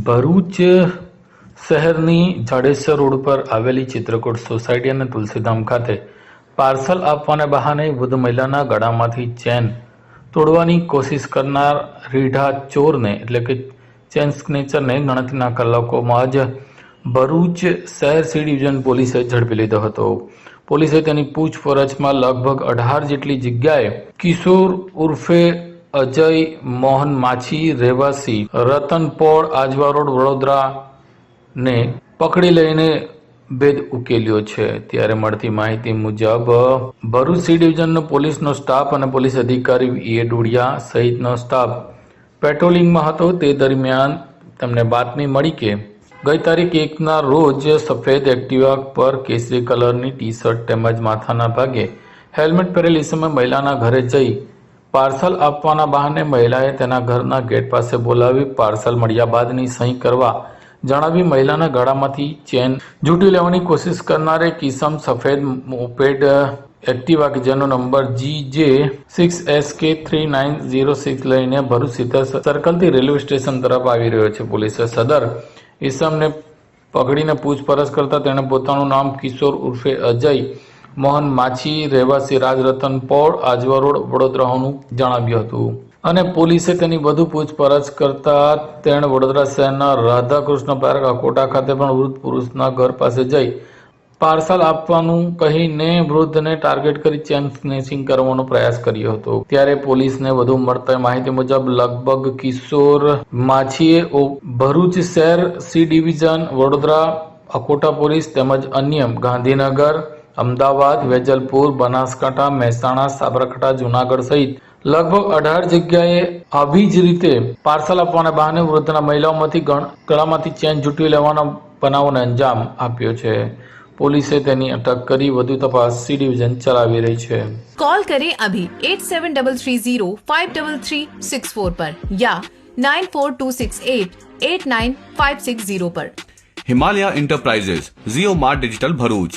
ભરૂચ શહેરની જાડેશ્વર રોડ પર આવેલી ચિત્રકૂટ સોસાયટી અને તુલસીધામ ખાતે પાર્સલ આપવાને બહાને વૃદ્ધ મહિલાના ગળામાંથી ચેન તોડવાની કોશિશ કરનાર રીઢા ચોરને એટલે કે ચેન સ્નેચરને ગણતરીના કલાકોમાં જ ભરૂચ શહેર સી ડિવિઝન પોલીસે ઝડપી લીધો હતો. પોલીસે તેની પૂછપરછમાં લગભગ 18 જેટલી જગ્યાએ કિશોર ઉર્ફે અજય મોહન માછી રહેવાસી રતનપોળ આજવા રોડ વડોદરા ને પકડી લઈને ભેદ ઉકેલ્યો છે. ત્યારે મળતી માહિતી મુજબ ભરૂચ સી ડિવિઝનનો પોલીસનો સ્ટાફ અને પોલીસ અધિકારી એ ડોડિયા સહિતનો સ્ટાફ પેટ્રોલિંગમાં હતો. તે દરમિયાન તેમને બાતમી મળી કે ગઈ તારીખ 1ના રોજ સફેદ એક્ટિવા પર કેસરી કલરની ટી શર્ટ તેમજ માથાના ભાગે હેલ્મેટ પહેરેલી સમયે મહિલાના ઘરે જઈ પાર્સલ આપવાના બહાને મહિલાએ તેના ઘરના ગેટ પાસે બોલાવી પાર્સલ મળ્યા બાદની સહી કરવા જણાવી મહિલાના ગળામાંથી ચેન ઝૂંટી લેવાની કોશિશ કરનારે કિસમ સફેદ મોપેડ એક્ટિવા કે જેનો નંબર GJ6SK3906 લઈને ભરૂચ સીધા સર્કલથી રેલવે સ્ટેશન તરફ આવી રહ્યો છે. પોલીસે સદર ઈસમને પકડીને પૂછપરછ કરતા તેણે પોતાનું નામ કિશોર ઉર્ફે અજય મોહન માછી રહેવાસી રાજરતન પોળ આજવા રોડ વડોદરા હોવાનું જણાવ્યું હતું અને પોલીસે તેની વધુ પૂછપરછ કરતા તેણે વડોદરા શહેરના રાધાકૃષ્ણ પાર્ક અકોટા ખાતે પણ વૃદ્ધ પુરુષના ઘર પાસે જઈ પાર્સલ આપવાનું કહીને વૃદ્ધને ટાર્ગેટ કરી ચેન સ્નેચિંગ કરવાનો પ્રયાસ કર્યો હતો. ત્યારે પોલીસને વધુ મળતી માહિતી મુજબ લગભગ કિશોર માછીએ ભરૂચ શહેર C division Vadodara Akota police તેમજ અન્ય ગાંધીનગર અમદાવાદ વેજલપુર બનાસકાંઠા મહેસાણા સાબરકાંઠા જૂનાગઢ સહિત લગભગ 18 જગ્યાએ આવી જ રીતે પાર્સલ આપવાના બહાને વૃદ્ધના મહિલાઓમાંથી ગળામાંથી ચેન ઝૂંટવી લેવાના બનાવોને અંજામ આપ્યો છે. પોલીસે તેની અટક કરી વધુ તપાસ સી ડિવિઝન ચલાવી રહી છે. कॉल करें अभी 8733053364 पर या 9426889560 पर. हिमालय इंटरप्राइजेज जियो मार्ट डिजिटल भरूच